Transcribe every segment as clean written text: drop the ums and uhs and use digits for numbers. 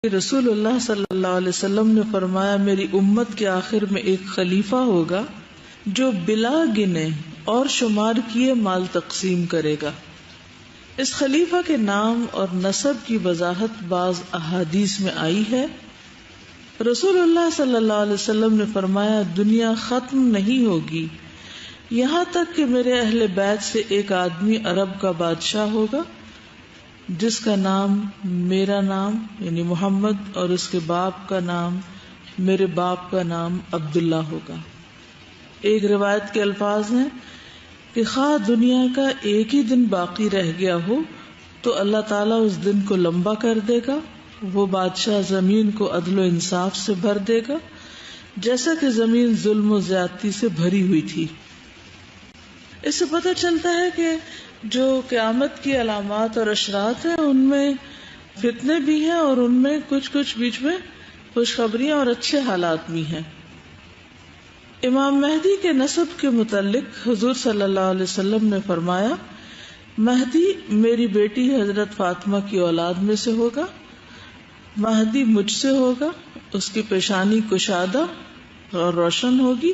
رسول اللہ صلی اللہ علیہ وسلم نے فرمایا میری امت کے آخر میں ایک خلیفہ ہوگا جو بلا گنے اور شمار کیے مال تقسیم کرے گا. اس خلیفہ کے نام اور نسب کی وضاحت بعض احادیث میں آئی ہے. رسول اللہ صلی اللہ علیہ وسلم نے فرمایا دنیا ختم نہیں ہوگی یہاں تک کہ میرے اہل بیت سے ایک آدمی عرب کا بادشاہ ہوگا جس کا نام میرا نام یعنی محمد اور اس کے باپ کا نام میرے باپ کا نام عبداللہ ہوگا. ایک روایت کے الفاظ ہیں کہ خواہ دنیا کا ایک ہی دن باقی رہ گیا ہو تو اللہ تعالیٰ اس دن کو لمبا کر دے گا. وہ بادشاہ زمین کو عدل و انصاف سے بھر دے گا جیسا کہ زمین ظلم و زیادتی سے بھری ہوئی تھی. اس سے پتہ چلتا ہے کہ جو قیامت کی علامات اور اشراط ہیں ان میں فتنے بھی ہیں اور ان میں کچھ بیچ میں خوشخبریاں اور اچھے حالات بھی ہیں. امام مہدی کے نسب کے متعلق حضور صلی اللہ علیہ وسلم نے فرمایا مہدی میری بیٹی حضرت فاطمہ کی اولاد میں سے ہوگا. مہدی مجھ سے ہوگا. اس کی پیشانی کشادہ اور روشن ہوگی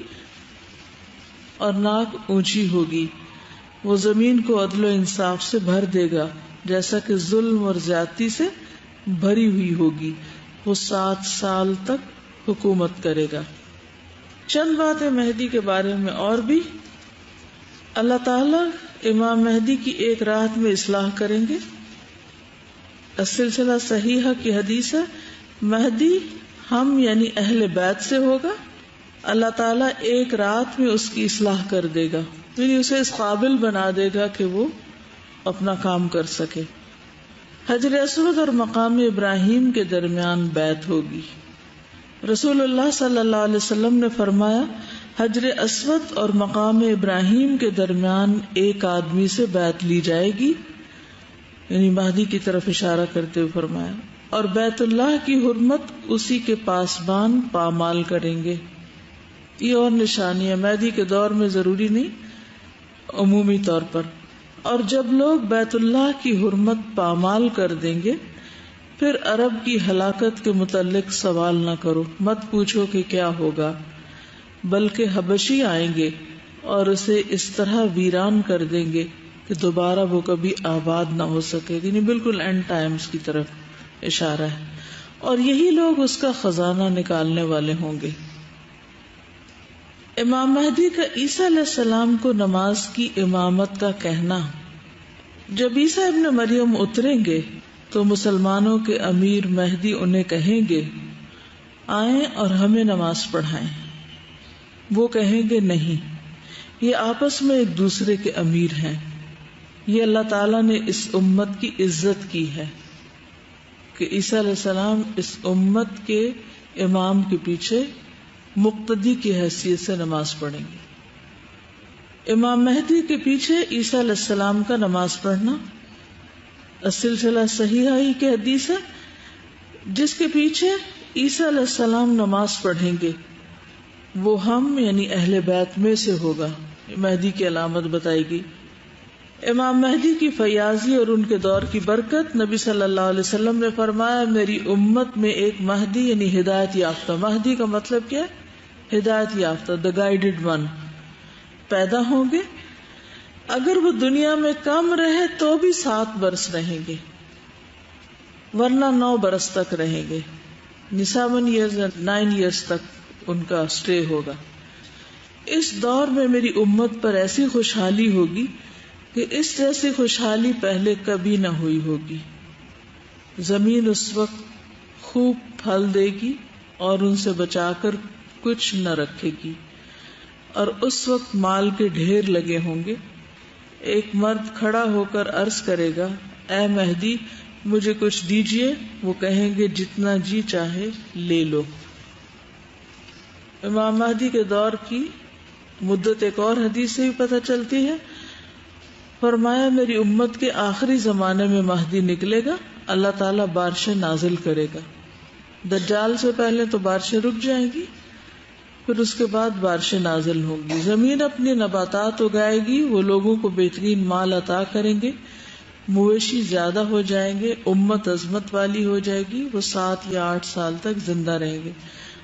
اور ناک اونچی ہوگی. وہ زمین کو عدل و انصاف سے بھر دے گا جیسا کہ ظلم اور زیادتی سے بھری ہوئی ہوگی. وہ 7 سال تک حکومت کرے گا. چند باتیں مہدی کے بارے میں اور بھی. اللہ تعالیٰ امام مہدی کی ایک رات میں اصلاح کریں گے. السلسلہ صحیحہ کی حدیث ہے مہدی ہم یعنی اہل بیت سے ہوگا. اللہ تعالیٰ ایک رات میں اس کی اصلاح کر دے گا یعنی اسے اس قابل بنا دے گا کہ وہ اپنا کام کر سکے. حجر اسود اور مقام ابراہیم کے درمیان بیعت ہوگی. رسول اللہ صلی اللہ علیہ وسلم نے فرمایا حجر اسود اور مقام ابراہیم کے درمیان ایک آدمی سے بیعت لی جائے گی یعنی مہدی کی طرف اشارہ کرتے ہوئے فرمایا اور بیت اللہ کی حرمت اسی کے پاسبان پامال کریں گے. یہ اور نشانی ہے مہدی کے دور میں ضروری نہیں عمومی طور پر. اور جب لوگ بیت اللہ کی حرمت پامال کر دیں گے پھر عرب کی ہلاکت کے متعلق سوال نہ کرو. مت پوچھو کہ کیا ہوگا بلکہ حبشی آئیں گے اور اسے اس طرح ویران کر دیں گے کہ دوبارہ وہ کبھی آباد نہ ہو سکے. یعنی بالکل اینڈ ٹائمز کی طرف اشارہ ہے. اور یہی لوگ اس کا خزانہ نکالنے والے ہوں گے. امام مہدی کا عیسیٰ علیہ السلام کو نماز کی امامت کا کہنا. جب عیسیٰ ابن مریم اتریں گے تو مسلمانوں کے امیر مہدی انہیں کہیں گے آئیں اور ہمیں نماز پڑھائیں. وہ کہیں گے نہیں یہ آپس میں ایک دوسرے کے امیر ہیں. یہ اللہ تعالیٰ نے اس امت کی عزت کی ہے کہ عیسیٰ علیہ السلام اس امت کے امام کے پیچھے مقتدی کی حیثیت سے نماز پڑھیں گے. امام مہدی کے پیچھے عیسیٰ علیہ السلام کا نماز پڑھنا السلسلہ صحیحہ ہی کی حدیث ہے جس کے پیچھے عیسیٰ علیہ السلام نماز پڑھیں گے وہ ہم یعنی اہل بیت میں سے ہوگا. مہدی کی علامت بتائی گئی. امام مہدی کی فیاضی اور ان کے دور کی برکت. نبی صلی اللہ علیہ وسلم نے فرمایا میری امت میں ایک مہدی یعنی ہدایت یافتہ. مہدی کا مطلب کیا ہے؟ ہدایت یافتہ the guided one پیدا ہوں گے. اگر وہ دنیا میں کم رہے تو بھی 7 برس رہیں گے ورنہ 9 برس تک رہیں گے. 7 years and 9 years تک ان کا سٹے ہوگا. اس دور میں میری امت پر ایسی خوشحالی ہوگی کہ اس جیسی خوشحالی پہلے کبھی نہ ہوئی ہوگی. زمین اس وقت خوب پھل دے گی اور ان سے بچا کر کچھ نہ رکھے گی اور اس وقت مال کے ڈھیر لگے ہوں گے. ایک مرد کھڑا ہو کر عرض کرے گا اے مہدی مجھے کچھ دیجئے. وہ کہیں گے جتنا جی چاہے لے لو. امام مہدی کے دور کی مدت ایک اور حدیث سے بھی پتہ چلتی ہے. فرمایا میری امت کے آخری زمانے میں مہدی نکلے گا. اللہ تعالیٰ بارشیں نازل کرے گا. دجال سے پہلے تو بارشیں رک جائیں گی پھر اس کے بعد بارشیں نازل ہوں گی. زمین اپنی نباتات اگائے گی. وہ لوگوں کو بہترین مال عطا کریں گے. مویشی زیادہ ہو جائیں گے، امت عظمت والی ہو جائے گی، وہ 7 یا 8 سال تک زندہ رہیں گے۔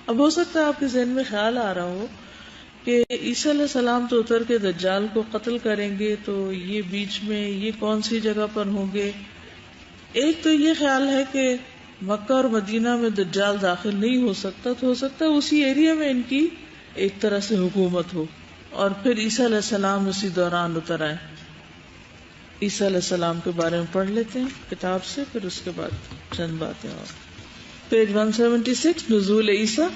اب ہو سکتا ہے آپ کے ذہن میں خیال آ رہا ہو کہ عیسیٰ علیہ السلام تو اتر کے دجال کو قتل کریں گے، تو یہ بیچ میں یہ کون سی جگہ پر ہوں گے؟ ایک تو یہ خیال ہے کہ مکہ اور مدینہ میں دجال داخل نہیں ہو سکتا، تو ہو سکتا ہے اسی ایریا میں ان کی ایک طرح سے حکومت ہو، اور پھر عیسیٰ علیہ السلام اسی دوران اتر آئے۔ عیسیٰ علیہ السلام کے بارے میں پڑھ لیتے ہیں کتاب سے، پھر اس کے بعد چند باتیں اور۔ پیج 176 نزول عیسیٰ۔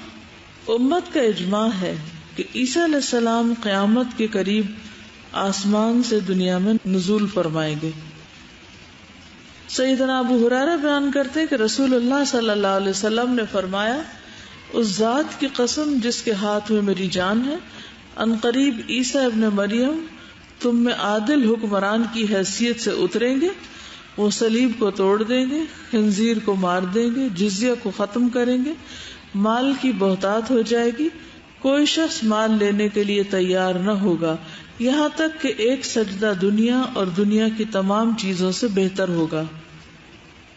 امت کا اجماع ہے کہ عیسیٰ علیہ السلام قیامت کے قریب آسمان سے دنیا میں نزول فرمائیں گے۔ سیدنا ابو ہریرہ بیان کرتے ہیں کہ رسول اللہ صلی اللہ علیہ وسلم نے فرمایا، اس ذات کی قسم جس کے ہاتھ میں میری جان ہے، ان قریب عیسیٰ ابن مریم تم میں عادل حکمران کی حیثیت سے اتریں گے، وہ صلیب کو توڑ دیں گے، خنزیر کو مار دیں گے، جزیہ کو ختم کریں گے، مال کی بہتات ہو جائے گی، کوئی شخص مال لینے کے لیے تیار نہ ہوگا یہاں تک کہ ایک سجدہ دنیا اور دنیا کی تمام چیزوں سے بہتر ہوگا۔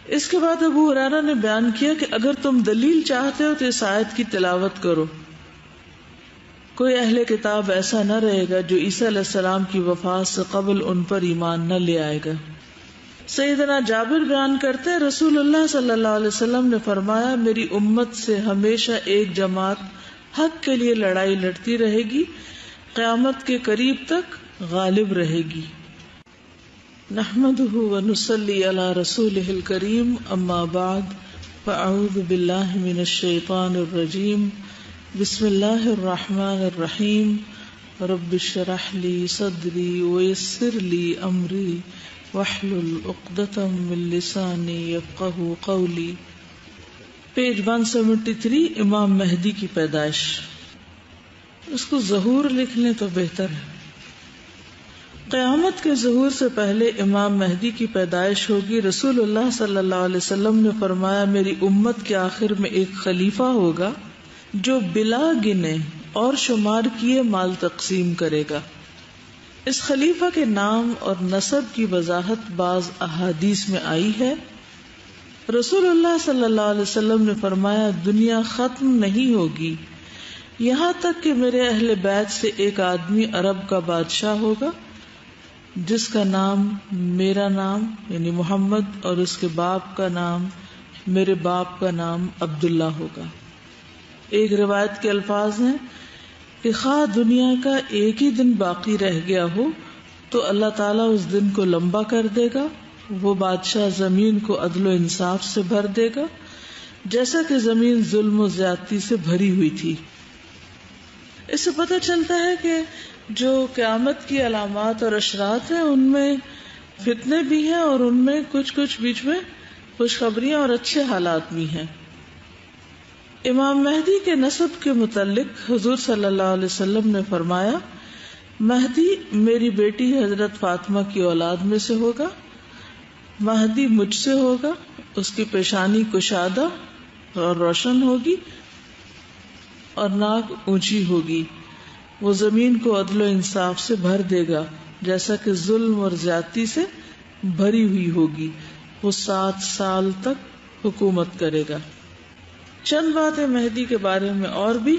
اس کے بعد ابو ہریرہ نے بیان کیا کہ اگر تم دلیل چاہتے ہو تو اس آیت کی تلاوت کرو، کوئی اہل کتاب ایسا نہ رہے گا جو عیسیٰ علیہ السلام کی وفات سے قبل ان پر ایمان نہ لے آئے گا۔ سیدنا جابر بیان کرتے ہیں رسول اللہ صلی اللہ علیہ وسلم نے فرمایا، میری امت سے ہمیشہ ایک جماعت حق کے لیے لڑائی لڑتی رہے گی، قیامت کے قریب تک غالب رہے گی۔ نحمدہ ونصلی علی رسولہ الکریم، اما بعد فاعوذ باللہ من الشیطان الرجیم، بسم اللہ الرحمن الرحیم، رب اشرح لی صدری ویسر لی امری واحلل عقدۃ من لسانی یفقہوا قولی۔ پیج 173 امام مہدی کی پیدائش۔ اس کو ظہور لکھ لیں تو بہتر ہے۔ قیامت کے ظہور سے پہلے امام مہدی کی پیدائش ہوگی۔ رسول اللہ صلی اللہ علیہ وسلم نے فرمایا، میری امت کے آخر میں ایک خلیفہ ہوگا جو بلا گنے اور شمار کیے مال تقسیم کرے گا۔ اس خلیفہ کے نام اور نسب کی وضاحت بعض احادیث میں آئی ہے۔ رسول اللہ صلی اللہ علیہ وسلم نے فرمایا، دنیا ختم نہیں ہوگی یہاں تک کہ میرے اہل بیت سے ایک آدمی عرب کا بادشاہ ہوگا جس کا نام میرا نام یعنی محمد اور اس کے باپ کا نام میرے باپ کا نام عبداللہ ہوگا۔ ایک روایت کے الفاظ ہیں کہ خواہ دنیا کا ایک ہی دن باقی رہ گیا ہو تو اللہ تعالیٰ اس دن کو لمبا کر دے گا، وہ بادشاہ زمین کو عدل و انصاف سے بھر دے گا جیسا کہ زمین ظلم و زیادتی سے بھری ہوئی تھی۔ اس سے پتہ چلتا ہے کہ جو قیامت کی علامات اور اشراط ہیں ان میں فتنے بھی ہیں اور ان میں کچھ بیچ میں خوشخبریاں اور اچھے حالات بھی ہیں۔ امام مہدی کے نسب کے متعلق حضور صلی اللہ علیہ وسلم نے فرمایا، مہدی میری بیٹی حضرت فاطمہ کی اولاد میں سے ہوگا، مہدی مجھ سے ہوگا، اس کی پیشانی کشادہ اور روشن ہوگی اور ناک اونچی ہوگی، وہ زمین کو عدل و انصاف سے بھر دے گا جیسا کہ ظلم اور زیادتی سے بھری ہوئی ہوگی، وہ 7 سال تک حکومت کرے گا۔ چند باتیں مہدی کے بارے میں اور بھی۔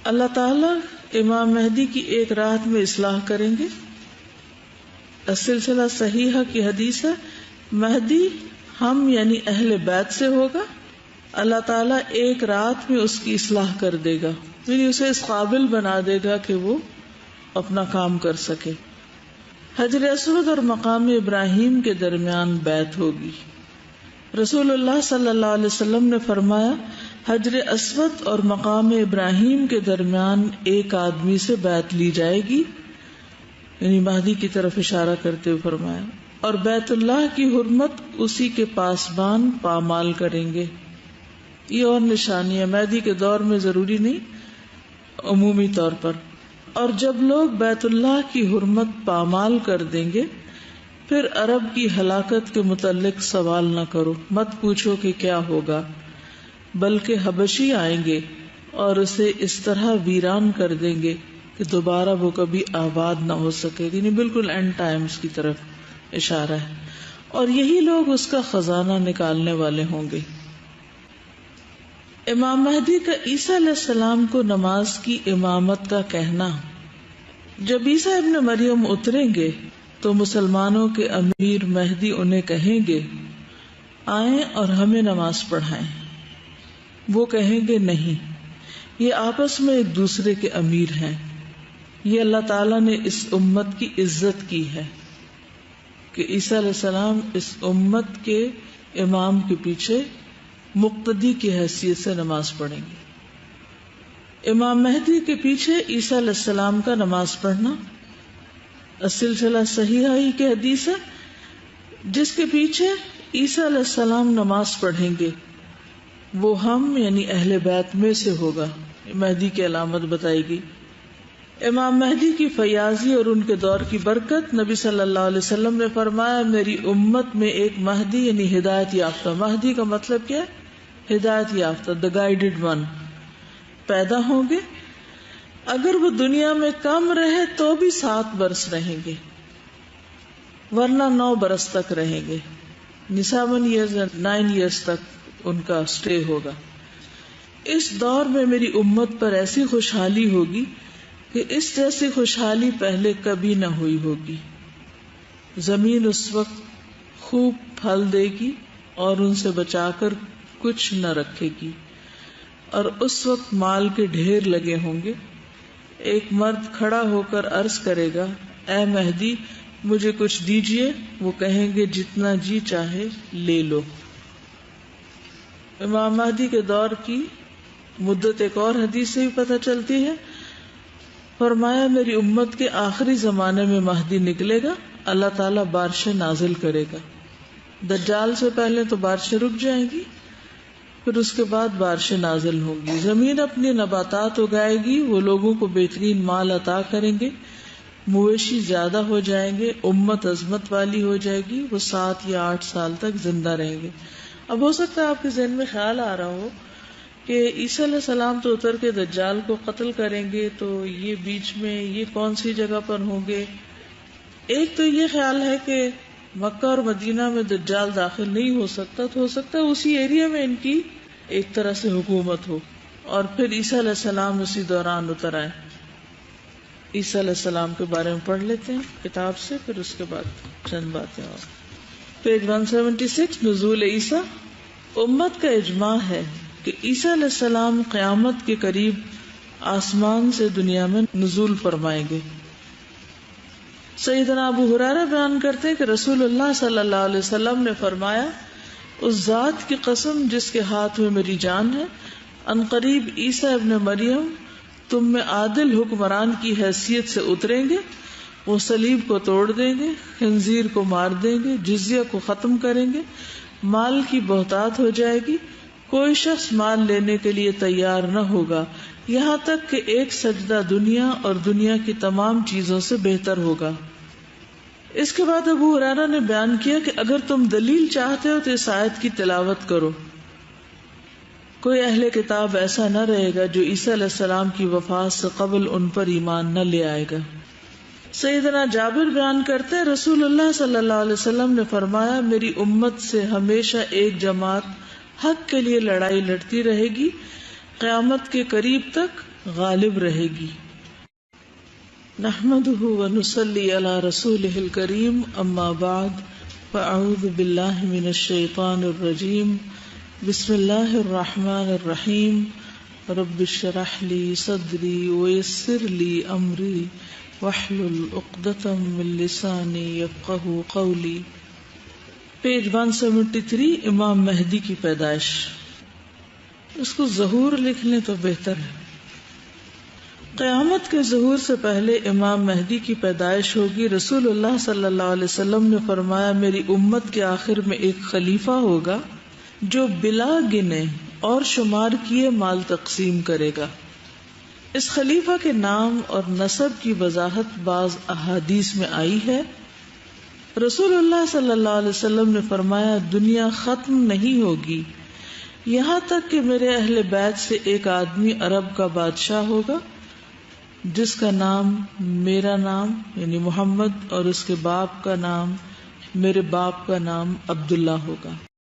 اللہ تعالیٰ امام مہدی کی ایک رات میں اصلاح کریں گے۔ سلسلہ صحیحہ کی حدیث ہے، مہدی ہم یعنی اہل بیت سے ہوگا، اللہ تعالیٰ ایک رات میں اس کی اصلاح کر دے گا، یعنی اسے اس قابل بنا دے گا کہ وہ اپنا کام کر سکے۔ حجر اسود اور مقام ابراہیم کے درمیان بیعت ہوگی۔ رسول اللہ صلی اللہ علیہ وسلم نے فرمایا، حجر اسود اور مقام ابراہیم کے درمیان ایک آدمی سے بیعت لی جائے گی، یعنی مہدی کی طرف اشارہ کرتے ہوئے فرمایا، اور بیت اللہ کی حرمت اسی کے پاسبان پامال کریں گے۔ یہ اور نشانی ہے، مہدی کے دور میں ضروری نہیں، عمومی طور پر۔ اور جب لوگ بیت اللہ کی حرمت پامال کر دیں گے پھر عرب کی ہلاکت کے متعلق سوال نہ کرو، مت پوچھو کہ کیا ہوگا، بلکہ حبشی آئیں گے اور اسے اس طرح ویران کر دیں گے کہ دوبارہ وہ کبھی آباد نہ ہو سکے، یعنی بالکل اینڈ ٹائمز کی طرف اشارہ ہے، اور یہی لوگ اس کا خزانہ نکالنے والے ہوں گے۔ امام مہدی کا عیسیٰ علیہ السلام کو نماز کی امامت کا کہنا۔ جب عیسیٰ ابن مریم اتریں گے تو مسلمانوں کے امیر مہدی انہیں کہیں گے آئیں اور ہمیں نماز پڑھائیں۔ وہ کہیں گے نہیں، یہ آپس میں ایک دوسرے کے امیر ہیں، یہ اللہ تعالیٰ نے اس امت کی عزت کی ہے کہ عیسیٰ علیہ السلام اس امت کے امام کے پیچھے مقتدی کی حیثیت سے نماز پڑھیں گے۔ امام مہدی کے پیچھے عیسیٰ علیہ السلام کا نماز پڑھنا السلسلہ صحیحہ ہی کی حدیث ہے، جس کے پیچھے عیسیٰ علیہ السلام نماز پڑھیں گے وہ ہم یعنی اہل بیت میں سے ہوگا۔ مہدی کی علامت بتائی گئی۔ امام مہدی کی فیاضی اور ان کے دور کی برکت، نبی صلی اللہ علیہ وسلم نے فرمایا میری امت میں ایک مہدی یعنی ہدایت یافتہ، مہدی کا مطلب کیا ہے؟ ہدایت یافتہ، the guided one، پیدا ہوں گے۔ اگر وہ دنیا میں کم رہے تو بھی 7 برس رہیں گے، ورنہ 9 برس تک رہیں گے، 7 years and 9 years تک ان کا سٹے ہوگا۔ اس دور میں میری امت پر ایسی خوشحالی ہوگی کہ اس جیسی خوشحالی پہلے کبھی نہ ہوئی ہوگی۔ زمین اس وقت خوب پھل دے گی اور ان سے بچا کر کچھ نہ رکھے گی، اور اس وقت مال کے ڈھیر لگے ہوں گے۔ ایک مرد کھڑا ہو کر عرض کرے گا اے مہدی مجھے کچھ دیجئے، وہ کہیں گے جتنا جی چاہے لے لو۔ امام مہدی کے دور کی مدت ایک اور حدیث سے بھی پتہ چلتی ہے۔ فرمایا میری امت کے آخری زمانے میں مہدی نکلے گا، اللہ تعالیٰ بارشیں نازل کرے گا۔ دجال سے پہلے تو بارشیں رک جائیں گی، پھر اس کے بعد بارشیں نازل ہوں گی، زمین اپنی نباتات اگائے گی، وہ لوگوں کو بہترین مال عطا کریں گے، مویشی زیادہ ہو جائیں گے، امت عظمت والی ہو جائے گی، وہ 7 یا 8 سال تک زندہ رہیں گے۔ اب ہو سکتا ہے آپ کے ذہن میں خیال آ رہا ہو کہ عیسیٰ علیہ السلام تو اتر کے دجال کو قتل کریں گے، تو یہ بیچ میں یہ کون سی جگہ پر ہوں گے؟ ایک تو یہ خیال ہے کہ مکہ اور مدینہ میں دجال داخل نہیں ہو سکتا، تو ہو سکتا ہے اسی ایریا میں ان کی ایک طرح سے حکومت ہو، اور پھر عیسیٰ علیہ السلام اسی دوران اتر آئے۔ عیسیٰ علیہ السلام کے بارے میں پڑھ لیتے ہیں کتاب سے، پھر اس کے بعد چند باتیں اور۔ پیج 176 نزول عیسیٰ۔ امت کا اجماع ہے کہ عیسیٰ علیہ السلام قیامت کے قریب آسمان سے دنیا میں نزول فرمائیں گے۔ سیدنا ابو ہریرہ بیان کرتے ہیں کہ رسول اللہ صلی اللہ علیہ وسلم نے فرمایا اس ذات کی قسم جس کے ہاتھ میں میری جان ہے، ان قریب عیسیٰ ابن مریم تم میں عادل حکمران کی حیثیت سے اتریں گے، وہ صلیب کو توڑ دیں گے، خنزیر کو مار دیں گے، جزیہ کو ختم کریں گے، مال کی بہتات ہو جائے گی، کوئی شخص مال لینے کے لیے تیار نہ ہوگا یہاں تک کہ ایک سجدہ دنیا اور دنیا کی تمام چیزوں سے بہتر ہوگا۔ اس کے بعد ابو ہریرہ نے بیان کیا کہ اگر تم دلیل چاہتے ہو تو اس آیت کی تلاوت کرو، کوئی اہل کتاب ایسا نہ رہے گا جو عیسیٰ علیہ السلام کی وفات سے قبل ان پر ایمان نہ لے آئے گا۔ سیدنا جابر بیان کرتے ہیں رسول اللہ صلی اللہ علیہ وسلم نے فرمایا میری امت سے ہمیشہ ایک جماعت حق کے لیے لڑائی لڑتی رہے گی، قیامت کے قریب تک غالب رہے گی۔ نحمده ونصلي على رسوله الكريم اما بعد فاعوذ باللہ من الشیطان الرجیم بسم اللہ الرحمن الرحیم رب اشرح لي صدری ويسر لي امری واحلل عقدۃ من لسانی یفقہوا قولی۔ پیج 173 امام مہدی کی پیدائش۔ اس کو ظہور لکھ لیں تو بہتر ہے۔ قیامت کے ظہور سے پہلے امام مہدی کی پیدائش ہوگی۔ رسول اللہ صلی اللہ علیہ وسلم نے فرمایا میری امت کے آخر میں ایک خلیفہ ہوگا جو بلا گنے اور شمار کیے مال تقسیم کرے گا۔ اس خلیفہ کے نام اور نسب کی وضاحت بعض احادیث میں آئی ہے۔ رسول اللہ صلی اللہ علیہ وسلم نے فرمایا دنیا ختم نہیں ہوگی یہاں تک کہ میرے اہل بیت سے ایک آدمی عرب کا بادشاہ ہوگا جس کا نام میرا نام یعنی محمد اور اس کے باپ کا نام میرے باپ کا نام عبداللہ ہوگا.